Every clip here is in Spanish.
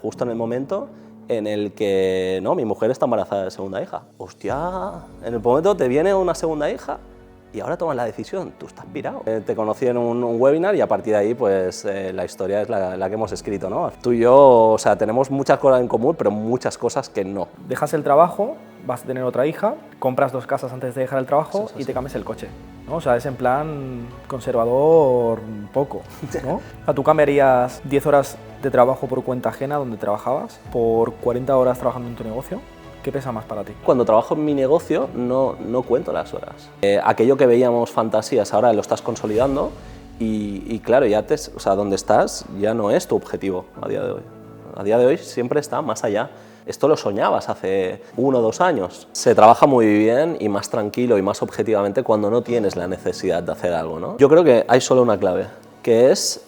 Justo en el momento en el que mi mujer está embarazada de segunda hija. Hostia, en el momento te viene una segunda hija y ahora tomas la decisión, tú estás pirado. Te conocí en un webinar y a partir de ahí pues la historia es la que hemos escrito, ¿no? Tú y yo, o sea, tenemos muchas cosas en común, pero muchas cosas que no. Dejas el trabajo, vas a tener otra hija, compras 2 casas antes de dejar el trabajo y te cambias el coche, ¿no? O sea, es en plan conservador poco, ¿no? O sea, tú cambiarías 10 horas de trabajo por cuenta ajena donde trabajabas por 40 horas trabajando en tu negocio. ¿Qué pesa más para ti? Cuando trabajo en mi negocio no cuento las horas. Aquello que veíamos fantasías ahora lo estás consolidando y claro, ya o sea, donde estás ya no es tu objetivo a día de hoy. A día de hoy siempre está más allá. Esto lo soñabas hace 1 o 2 años. Se trabaja muy bien y más tranquilo y más objetivamente cuando no tienes la necesidad de hacer algo, ¿no? Yo creo que hay solo una clave, que es...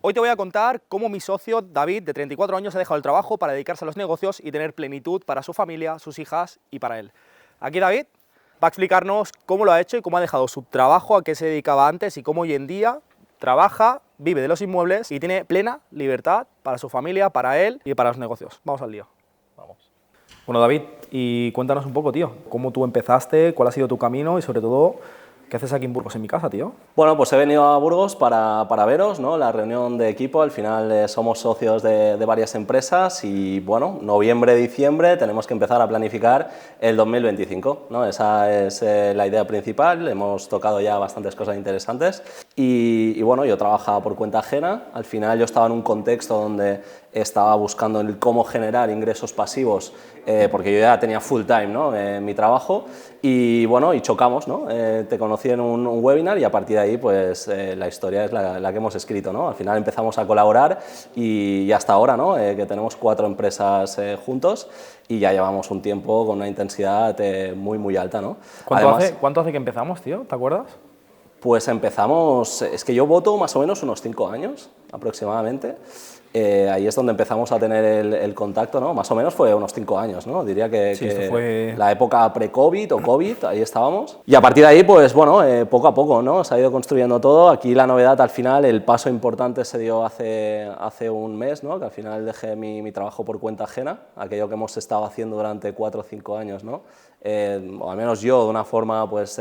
Hoy te voy a contar cómo mi socio, David, de 34 años, ha dejado el trabajo para dedicarse a los negocios y tener plenitud para su familia, sus hijas y para él. Aquí David va a explicarnos cómo lo ha hecho y cómo ha dejado su trabajo, a qué se dedicaba antes y cómo hoy en día trabaja, vive de los inmuebles y tiene plena libertad para su familia, para él y para los negocios. Vamos al lío. Vamos. Bueno, David, y cuéntanos un poco, tío, cómo tú empezaste, cuál ha sido tu camino y sobre todo, ¿qué haces aquí en Burgos, en mi casa, tío? Bueno, pues he venido a Burgos para veros, ¿no? La reunión de equipo. Al final somos socios de varias empresas y, bueno, noviembre, diciembre tenemos que empezar a planificar el 2025, ¿no? Esa es la idea principal. Hemos tocado ya bastantes cosas interesantes y, bueno, yo trabajaba por cuenta ajena. Al final yo estaba en un contexto donde estaba buscando el cómo generar ingresos pasivos porque yo ya tenía full time, ¿no? Mi trabajo y, bueno, y chocamos, ¿no? Te conocí en un webinar y a partir de ahí pues la historia es la que hemos escrito, ¿no? Al final empezamos a colaborar y hasta ahora, ¿no? Que tenemos 4 empresas juntos y ya llevamos un tiempo con una intensidad muy alta, ¿no? ¿Cuánto hace que empezamos, tío? ¿Te acuerdas? Pues empezamos, es que yo voto más o menos unos 5 años aproximadamente. Ahí es donde empezamos a tener el contacto, ¿no? Más o menos fue unos 5 años, ¿no? Diría que, Sí, esto fue... la época pre-COVID o COVID, ahí estábamos. Y a partir de ahí, pues bueno, poco a poco, ¿no? Se ha ido construyendo todo. Aquí la novedad, al final, el paso importante se dio hace un mes, ¿no? Que al final dejé mi trabajo por cuenta ajena, aquello que hemos estado haciendo durante 4 o 5 años, ¿no? O al menos yo, de una forma, pues,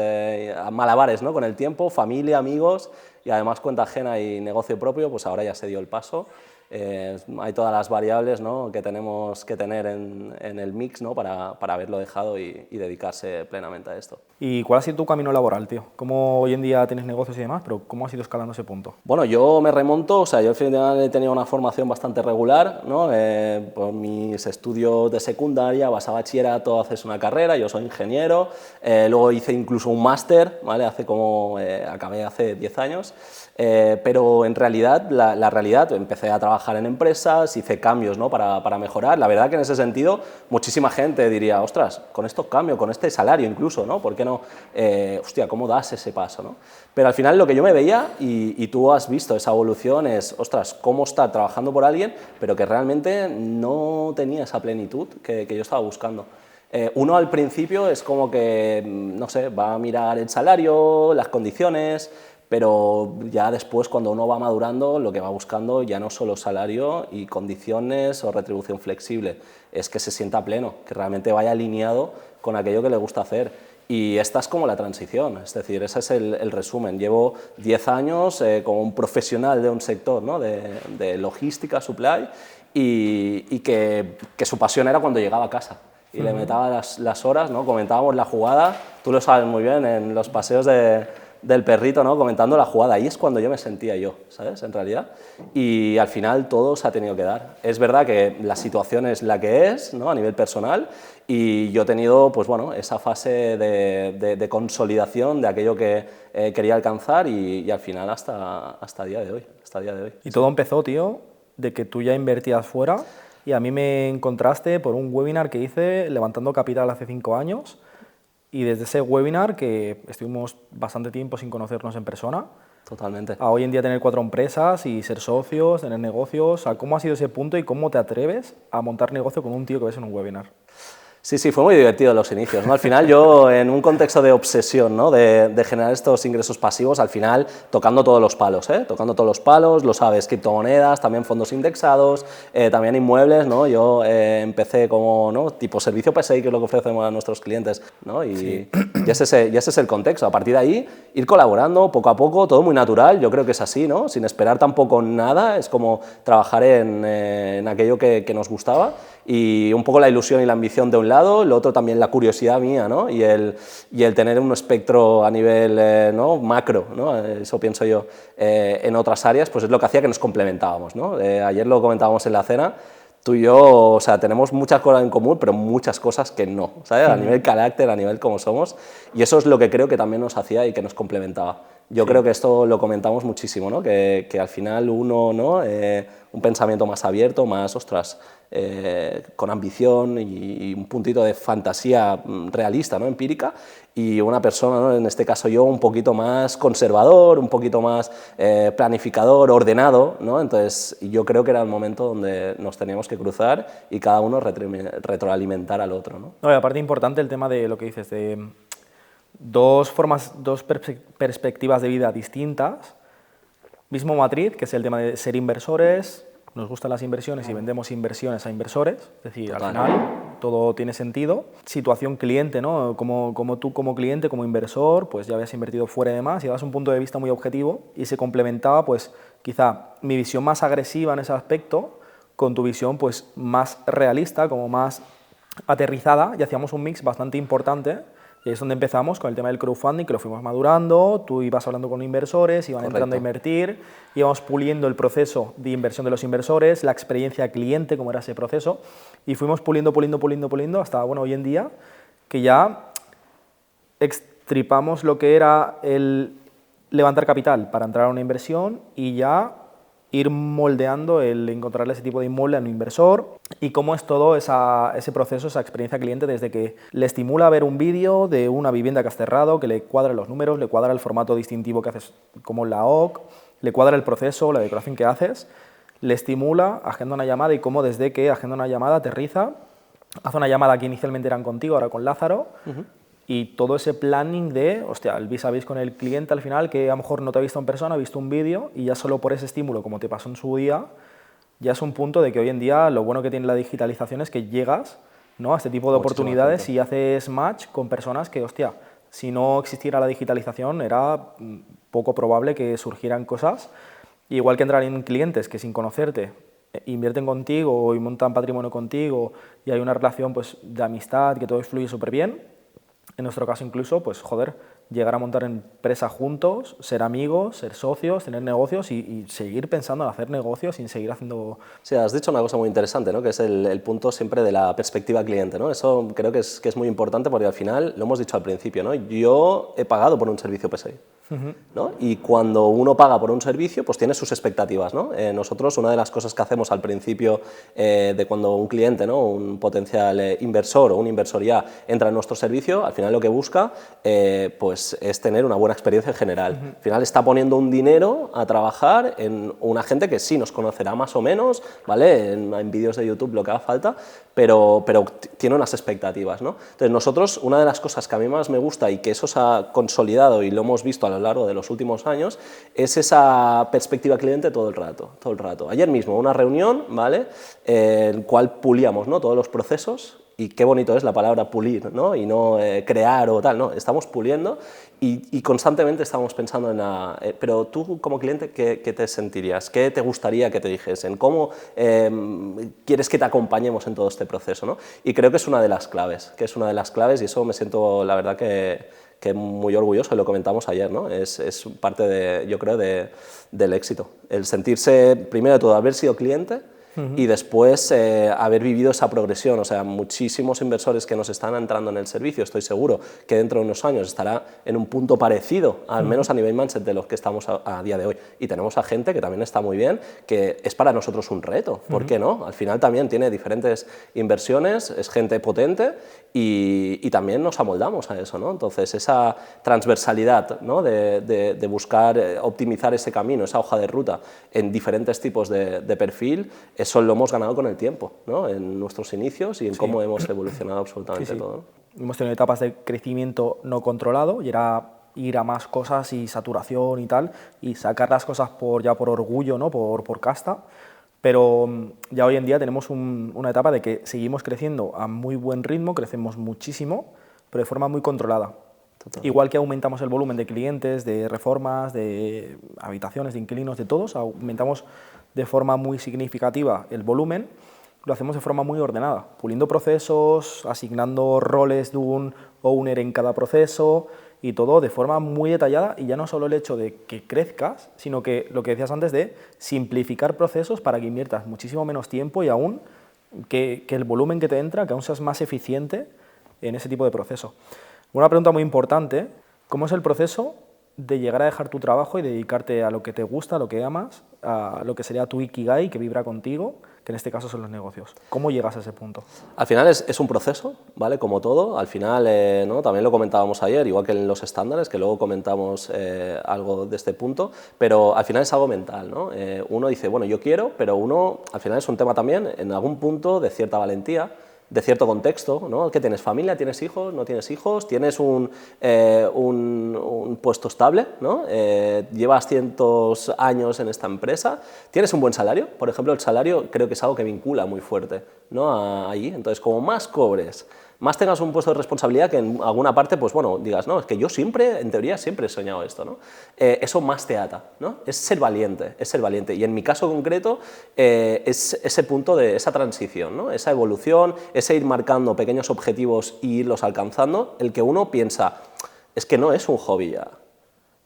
malabares, ¿no? Con el tiempo, familia, amigos y además cuenta ajena y negocio propio, pues ahora ya se dio el paso. Hay todas las variables, ¿no? Que tenemos que tener en el mix, ¿no? para haberlo dejado y dedicarse plenamente a esto. ¿Y cuál ha sido tu camino laboral, tío? ¿Cómo hoy en día tienes negocios y demás, pero cómo has ido escalando ese punto? Bueno, yo me remonto, o sea, yo al final he tenido una formación bastante regular, ¿no? Por mis estudios de secundaria, vas a bachillerato, haces una carrera, yo soy ingeniero, luego hice incluso un máster, ¿vale? Acabé hace 10 años, pero en realidad, la realidad, empecé a trabajar en empresas, hice cambios, ¿no? para mejorar. La verdad que en ese sentido muchísima gente diría, ostras, con estos cambios, con este salario incluso, ¿no? ¿Por qué no? Hostia, ¿cómo das ese paso, ¿no? Pero al final lo que yo me veía, y tú has visto esa evolución, es, ostras, cómo estar trabajando por alguien, pero que realmente no tenía esa plenitud que yo estaba buscando. Uno al principio es como que, no sé, va a mirar el salario, las condiciones, pero ya después, cuando uno va madurando, lo que va buscando ya no solo salario y condiciones o retribución flexible, es que se sienta pleno, que realmente vaya alineado con aquello que le gusta hacer. Y esta es como la transición, es decir, ese es el resumen. Llevo 10 años como un profesional de un sector, ¿no? de logística, supply, y que su pasión era cuando llegaba a casa. Y le metaba las horas, ¿no? Comentábamos la jugada, tú lo sabes muy bien, en los paseos del perrito, ¿no? Comentando la jugada, ahí es cuando yo me sentía yo, ¿sabes? En realidad, y al final todo se ha tenido que dar. Es verdad que la situación es la que es, ¿no? A nivel personal, y yo he tenido, pues bueno, esa fase de consolidación de aquello que quería alcanzar y al final hasta el día de hoy, Y todo empezó, tío, de que tú ya invertías fuera y a mí me encontraste por un webinar que hice levantando capital hace 5 años. Y desde ese webinar, que estuvimos bastante tiempo sin conocernos en persona, Totalmente. a hoy en día tener 4 empresas y ser socios, tener negocios, ¿cómo ha sido ese punto y cómo te atreves a montar negocio con un tío que ves en un webinar? Sí, sí, fue muy divertido los inicios, ¿no? Al final yo, en un contexto de obsesión, ¿no? de generar estos ingresos pasivos, al final tocando todos los palos, ¿eh? Tocando todos los palos, lo sabes, criptomonedas, también fondos indexados, también inmuebles, ¿no? Yo empecé como, ¿no? Tipo servicio PSI, que es lo que ofrecemos a nuestros clientes, ¿no? Sí. Y ese es el contexto. A partir de ahí, ir colaborando poco a poco, todo muy natural, yo creo que es así, ¿no? Sin esperar tampoco nada, es como trabajar en aquello que nos gustaba, y un poco la ilusión y la ambición de un lado, lo otro también la curiosidad mía, ¿no? y el tener un espectro a nivel ¿no? macro, ¿no? Eso pienso yo, en otras áreas, pues es lo que hacía que nos complementábamos, ¿no? Ayer lo comentábamos en la cena, tú y yo, o sea, tenemos muchas cosas en común, pero muchas cosas que no, ¿sabes? A nivel carácter, a nivel cómo somos, y eso es lo que creo que también nos hacía y que nos complementaba. Yo creo que esto lo comentamos muchísimo, ¿no? Que al final uno, ¿no? Un pensamiento más abierto, más, ostras, con ambición y un puntito de fantasía realista, ¿no? Empírica, y una persona, ¿no? En este caso yo, un poquito más conservador, un poquito más planificador, ordenado, ¿no? Entonces yo creo que era el momento donde nos teníamos que cruzar y cada uno retroalimentar al otro, ¿no? No, y aparte importante el tema de lo que dices, de dos perspectivas de vida distintas, mismo matriz, que es el tema de ser inversores, nos gustan las inversiones y vendemos inversiones a inversores, es decir, Total. al final todo tiene sentido. Situación cliente, ¿no? Como tú como cliente, como inversor, pues ya habías invertido fuera y demás, y dabas un punto de vista muy objetivo y se complementaba, pues quizá mi visión más agresiva en ese aspecto con tu visión pues más realista, como más aterrizada, y hacíamos un mix bastante importante. Y ahí es donde empezamos con el tema del crowdfunding, que lo fuimos madurando, tú ibas hablando con inversores, iban entrando a invertir, íbamos puliendo el proceso de inversión de los inversores, la experiencia cliente, cómo era ese proceso, y fuimos puliendo hasta, bueno, hoy en día, que ya extripamos lo que era el levantar capital para entrar a una inversión y ya ir moldeando el encontrarle ese tipo de inmueble a un inversor, y cómo es todo ese proceso, esa experiencia cliente, desde que le estimula ver un vídeo de una vivienda que has cerrado, que le cuadra los números, le cuadra el formato distintivo que haces como la OC, le cuadra el proceso, la decoración que haces, le estimula, agenda una llamada, y cómo desde que agenda una llamada aterriza, hace una llamada que inicialmente eran contigo, ahora con Lázaro, y todo ese planning de, hostia, el vis a vis con el cliente al final, que a lo mejor no te ha visto en persona, ha visto un vídeo, y ya solo por ese estímulo, como te pasó en su día, ya es un punto de que hoy en día lo bueno que tiene la digitalización es que llegas, ¿no?, a este tipo de oportunidades y haces match con personas que, hostia, si no existiera la digitalización era poco probable que surgieran cosas. Igual que entrar en clientes que sin conocerte invierten contigo y montan patrimonio contigo y hay una relación pues, de amistad, que todo fluye súper bien. En nuestro caso incluso, pues joder, llegar a montar empresa juntos, ser amigos, ser socios, tener negocios y seguir pensando en hacer negocios sin seguir haciendo... Sí, has dicho una cosa muy interesante, ¿no? Que es el punto siempre de la perspectiva cliente, ¿no? Eso creo que es muy importante, porque al final, lo hemos dicho al principio, ¿no? Yo he pagado por un servicio PSI, ¿no? Y cuando uno paga por un servicio, pues tiene sus expectativas, ¿no? Nosotros, una de las cosas que hacemos al principio de cuando un cliente, ¿no?, un potencial inversor o un inversor ya entra en nuestro servicio, al final lo que busca pues es tener una buena experiencia en general. Al final está poniendo un dinero a trabajar en una gente que sí nos conocerá más o menos, ¿vale? En vídeos de YouTube, lo que haga falta, pero tiene unas expectativas, ¿no? Entonces nosotros, una de las cosas que a mí más me gusta y que eso se ha consolidado y lo hemos visto a lo largo de los últimos años, es esa perspectiva cliente todo el rato, todo el rato. Ayer mismo una reunión, ¿vale?, en la cual pulíamos, ¿no?, todos los procesos. Y qué bonito es la palabra pulir, ¿no? Y no crear o tal, ¿no? Estamos puliendo y constantemente estamos pensando en la... pero tú como cliente, ¿qué te sentirías? ¿Qué te gustaría que te dijesen? ¿Cómo quieres que te acompañemos en todo este proceso, ¿no? Y creo que es una de las claves, y eso me siento, la verdad, que muy orgulloso, y lo comentamos ayer, ¿no? Es parte, yo creo, del éxito. El sentirse, primero de todo, haber sido cliente, y después haber vivido esa progresión. O sea, muchísimos inversores que nos están entrando en el servicio, estoy seguro que dentro de unos años estará en un punto parecido, al menos a nivel mindset, de los que estamos a día de hoy. Y tenemos a gente que también está muy bien, que es para nosotros un reto, ¿por qué no? Al final también tiene diferentes inversiones, es gente potente, y también nos amoldamos a eso, ¿no? Entonces, esa transversalidad, ¿no?, de buscar optimizar ese camino, esa hoja de ruta en diferentes tipos de perfil, eso lo hemos ganado con el tiempo, ¿no? En nuestros inicios y en cómo hemos evolucionado absolutamente todo, ¿no? Hemos tenido etapas de crecimiento no controlado y era ir a más cosas y saturación y tal, y sacar las cosas ya por orgullo, ¿no? por casta, pero ya hoy en día tenemos una etapa de que seguimos creciendo a muy buen ritmo, crecemos muchísimo, pero de forma muy controlada. Total. Igual que aumentamos el volumen de clientes, de reformas, de habitaciones, de inquilinos, de todos, aumentamos de forma muy significativa el volumen, lo hacemos de forma muy ordenada, puliendo procesos, asignando roles de un owner en cada proceso y todo de forma muy detallada, y ya no solo el hecho de que crezcas, sino que lo que decías antes de simplificar procesos para que inviertas muchísimo menos tiempo y aún que el volumen que te entra, que aún seas más eficiente en ese tipo de proceso. Una pregunta muy importante, ¿cómo es el proceso de llegar a dejar tu trabajo y dedicarte a lo que te gusta, a lo que amas, a lo que sería tu ikigai, que vibra contigo, que en este caso son los negocios? ¿Cómo llegas a ese punto? Al final es un proceso, ¿vale? Como todo, al final, ¿no? También lo comentábamos ayer, igual que en los estándares, que luego comentamos algo de este punto, pero al final es algo mental, ¿no? Uno dice, bueno, yo quiero, pero uno, al final es un tema también, en algún punto, de cierta valentía, de cierto contexto, ¿no? ¿Qué tienes? ¿Familia? ¿Tienes hijos? ¿No tienes hijos? ¿Tienes un puesto estable? ¿No? ¿Llevas cientos años en esta empresa? ¿Tienes un buen salario? Por ejemplo, el salario creo que es algo que vincula muy fuerte, ¿no? Allí. Entonces, como más cobres, más tengas un puesto de responsabilidad, que en alguna parte, pues bueno, digas, no, es que yo siempre, en teoría, siempre he soñado esto, ¿no? Eso más te ata, ¿no? Es ser valiente, es ser valiente. Y en mi caso concreto, es ese punto de esa transición, ¿no? Esa evolución, ese ir marcando pequeños objetivos e irlos alcanzando, el que uno piensa, es que no es un hobby ya.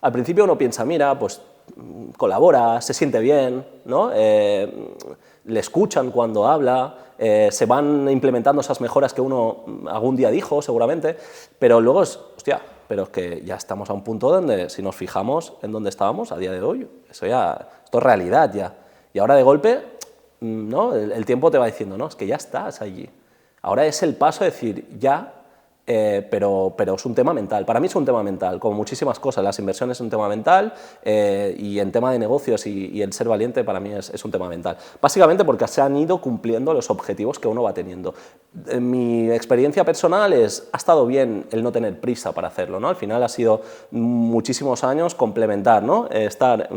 Al principio uno piensa, mira, pues colabora, se siente bien, ¿no? Le escuchan cuando habla, se van implementando esas mejoras que uno algún día dijo, seguramente, pero luego es, hostia, pero es que ya estamos a un punto donde, si nos fijamos en dónde estábamos a día de hoy, esto es realidad ya. Y ahora de golpe, ¿no? El tiempo te va diciendo, no, es que ya estás allí. Ahora es el paso de decir, ya, pero es un tema mental. Para mí es un tema mental, como muchísimas cosas. Las inversiones es un tema mental y en tema de negocios y el ser valiente para mí es un tema mental. Básicamente porque se han ido cumpliendo los objetivos que uno va teniendo. En mi experiencia personal ha estado bien el no tener prisa para hacerlo, ¿no? Al final ha sido muchísimos años complementar, ¿no? Estar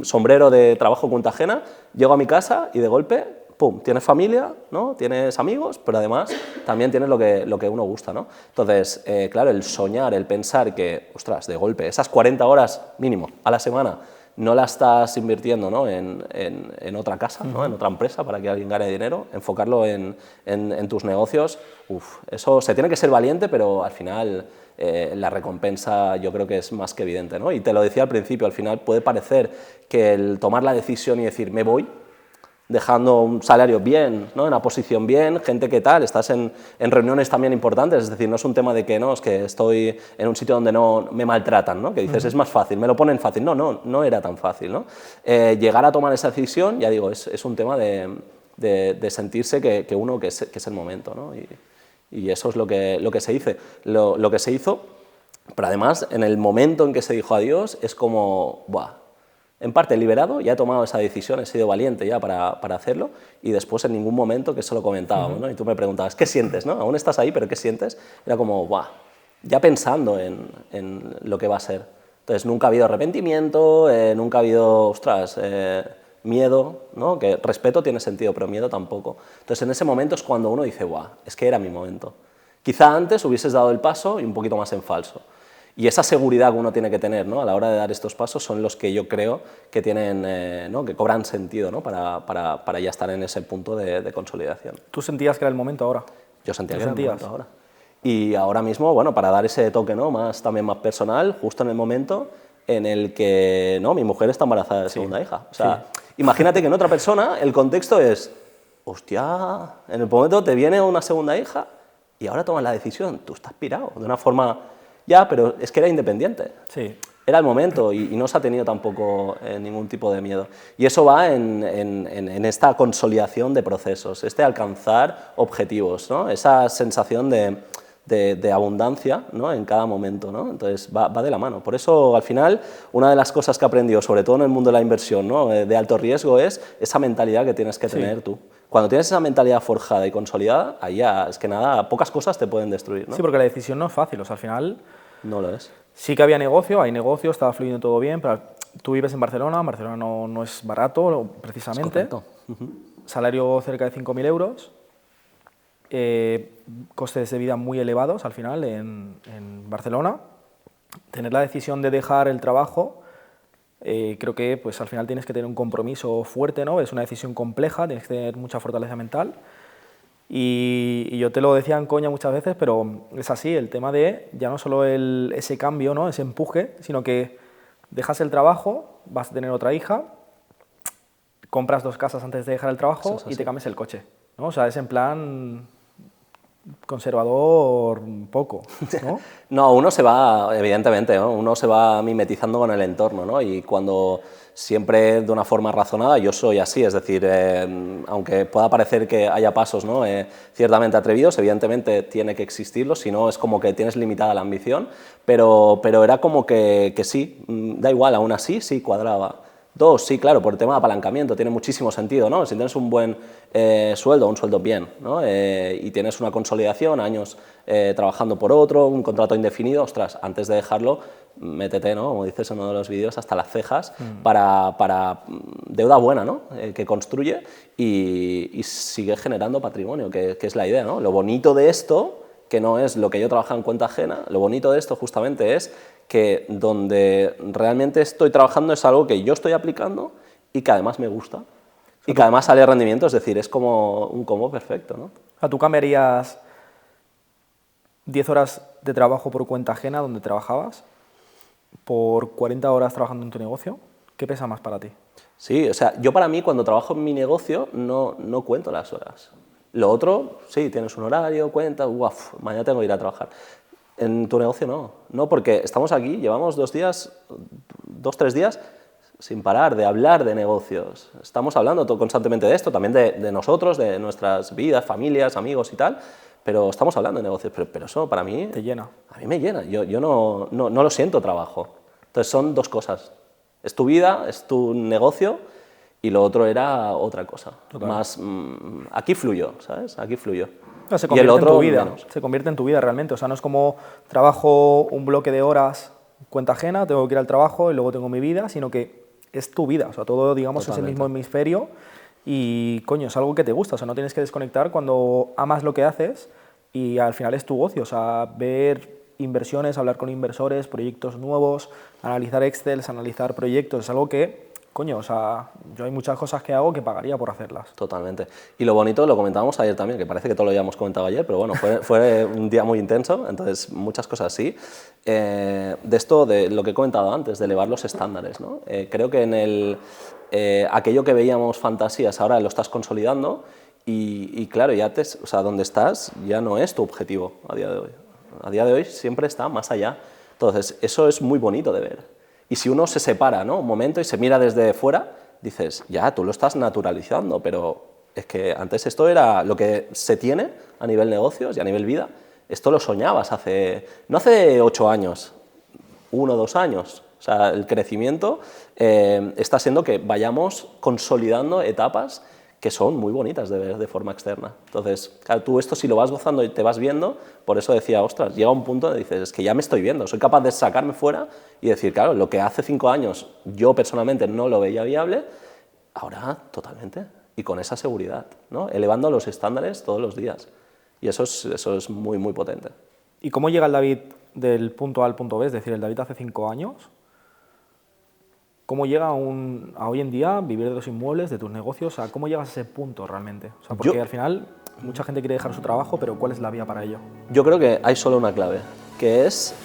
sombrero de trabajo cuenta ajena, llego a mi casa y de golpe pum, tienes familia, ¿no? Tienes amigos, pero además también tienes lo que uno gusta, ¿no? Entonces, claro, el soñar, el pensar que, ostras, de golpe, esas 40 horas mínimo a la semana no las estás invirtiendo, ¿no? en otra casa, ¿no? En otra empresa para que alguien gane dinero, enfocarlo en tus negocios, eso se tiene que ser valiente, pero al final la recompensa yo creo que es más que evidente, ¿no? Y te lo decía al principio, al final puede parecer que el tomar la decisión y decir me voy, dejando un salario bien, ¿no? En una posición bien, gente que tal, estás en reuniones también importantes, es decir, no es un tema de que no, es que estoy en un sitio donde no me maltratan, ¿no? Que dices, es más fácil, me lo ponen fácil, no era tan fácil, ¿no? Llegar a tomar esa decisión, ya digo, es un tema de sentirse que es el momento, ¿no? Y eso es lo que se hizo, lo que se hizo, pero además en el momento en que se dijo adiós es como, ¡buah! En parte liberado, ya he tomado esa decisión, he sido valiente ya para hacerlo, y después en ningún momento, que eso lo comentábamos, ¿no? Y tú me preguntabas, ¿qué sientes? ¿No? Aún estás ahí, pero ¿qué sientes? Era como, ¡buah! Ya pensando en lo que va a ser. Entonces nunca ha habido arrepentimiento, nunca ha habido, ostras, miedo, ¿no? Que respeto tiene sentido, pero miedo tampoco. Entonces en ese momento es cuando uno dice, ¡buah! Es que era mi momento. Quizá antes hubieses dado el paso y un poquito más en falso. Y esa seguridad que uno tiene que tener, ¿no? A la hora de dar estos pasos son los que yo creo que tienen, ¿no? Que cobran sentido, ¿no? para ya estar en ese punto de consolidación. ¿Tú sentías que era el momento ahora? Yo sentía que era el momento ahora. Y ahora mismo, bueno, para dar ese toque, ¿no? También más personal, justo en el momento en el que, ¿no? Mi mujer está embarazada de segunda hija. O sea, imagínate que en otra persona el contexto es, hostia, en el momento te viene una segunda hija y ahora tomas la decisión, tú estás pirado, de una forma... Ya, pero es que era independiente. Sí. Era el momento y no se ha tenido tampoco ningún tipo de miedo. Y eso va en esta consolidación de procesos, alcanzar objetivos, ¿no? Esa sensación de de abundancia, ¿no? En cada momento, ¿no? Entonces va de la mano. Por eso, al final, una de las cosas que he aprendido, sobre todo en el mundo de la inversión, ¿no? De alto riesgo, es esa mentalidad que tienes que tener tú. Cuando tienes esa mentalidad forjada y consolidada, ahí ya es que nada, pocas cosas te pueden destruir, ¿no? Sí, porque la decisión no es fácil, o sea, al final No lo es. sí que había negocio, hay negocio, estaba fluyendo todo bien, pero tú vives en Barcelona no es barato, precisamente. Es correcto. Salario cerca de 5.000 euros, costes de vida muy elevados al final en Barcelona. Tener la decisión de dejar el trabajo, creo que pues, al final tienes que tener un compromiso fuerte, ¿no? Es una decisión compleja, tienes que tener mucha fortaleza mental. Y yo te lo decía en coña muchas veces, pero es así, el tema de ya no solo ese cambio, ¿no? Ese empuje, sino que dejas el trabajo, vas a tener otra hija, compras 2 casas antes de dejar el trabajo y te cambias el coche, ¿no? O sea, es en plan conservador poco, ¿no? No, uno se va, evidentemente, ¿no? Uno se va mimetizando con el entorno, ¿no? Y cuando siempre de una forma razonada, yo soy así, es decir, aunque pueda parecer que haya pasos, ¿no? Ciertamente atrevidos, evidentemente tiene que existirlos, si no es como que tienes limitada la ambición, pero era como que sí, da igual, aún así sí cuadraba. 2, sí, claro, por el tema de apalancamiento, tiene muchísimo sentido, ¿no? Si tienes un buen sueldo, un sueldo bien, ¿no? Y tienes una consolidación, años trabajando por otro, un contrato indefinido, ostras, antes de dejarlo, métete, ¿no? Como dices en uno de los vídeos, hasta las cejas para deuda buena, ¿no? Que construye y sigue generando patrimonio, que es la idea, ¿no? Lo bonito de esto, que no es lo que yo trabajo en cuenta ajena, lo bonito de esto justamente es que donde realmente estoy trabajando es algo que yo estoy aplicando y que además me gusta y que además sale rendimiento, es decir, es como un combo perfecto, ¿no? O sea, ¿tú cambiarías 10 horas de trabajo por cuenta ajena donde trabajabas por 40 horas trabajando en tu negocio? ¿Qué pesa más para ti? Sí, o sea, yo para mí cuando trabajo en mi negocio no cuento las horas. Lo otro, sí, tienes un horario, cuentas, uff, mañana tengo que ir a trabajar. En tu negocio no, porque estamos aquí, llevamos 2 días, 2-3 días sin parar de hablar de negocios. Estamos hablando constantemente de esto, también de nosotros, de nuestras vidas, familias, amigos y tal, pero estamos hablando de negocios, pero eso para mí... ¿Te llena? A mí me llena, yo no lo siento trabajo. Entonces son 2 cosas, es tu vida, es tu negocio y lo otro era otra cosa. Total. Más, aquí fluyó, ¿sabes? Aquí fluyó. No, se Y convierte el otro en tu vida, menos. se convierte en tu vida realmente. O sea, no es como trabajo un bloque de horas, cuenta ajena, tengo que ir al trabajo y luego tengo mi vida, sino que es tu vida. O sea, todo, digamos, es el mismo hemisferio y, coño, es algo que te gusta. O sea, no tienes que desconectar cuando amas lo que haces y al final es tu ocio. O sea, ver inversiones, hablar con inversores, proyectos nuevos, analizar Excel, analizar proyectos, es algo que... Coño, o sea, yo hay muchas cosas que hago que pagaría por hacerlas. Totalmente. Y lo bonito, lo comentábamos ayer también, que parece que todo lo habíamos comentado ayer, pero bueno, fue un día muy intenso, entonces muchas cosas así. De esto, de lo que he comentado antes, de elevar los estándares, ¿no? Creo que en aquello que veíamos fantasías, ahora lo estás consolidando y claro, ya o sea, donde estás ya no es tu objetivo a día de hoy. A día de hoy siempre está más allá. Entonces, eso es muy bonito de ver. Y si uno se separa, ¿no? Un momento y se mira desde fuera, dices, ya, tú lo estás naturalizando, pero es que antes esto era lo que se tiene a nivel negocios y a nivel vida. Esto lo soñabas no hace 8 años, 1 o 2 años. O sea, el crecimiento está siendo que vayamos consolidando etapas que son muy bonitas de ver de forma externa. Entonces, claro, tú esto si lo vas gozando y te vas viendo, por eso decía, ostras, llega un punto donde dices, es que ya me estoy viendo, soy capaz de sacarme fuera y decir, claro, lo que hace 5 años yo personalmente no lo veía viable, ahora totalmente, y con esa seguridad, ¿no? Elevando los estándares todos los días. Y eso es muy, muy potente. ¿Y cómo llega el David del punto A al punto B? Es decir, el David hace 5 años, ¿cómo llega a hoy en día vivir de los inmuebles, de tus negocios? O sea, ¿cómo llegas a ese punto realmente? O sea, porque al final mucha gente quiere dejar su trabajo, pero ¿cuál es la vía para ello? Yo creo que hay solo una clave, que es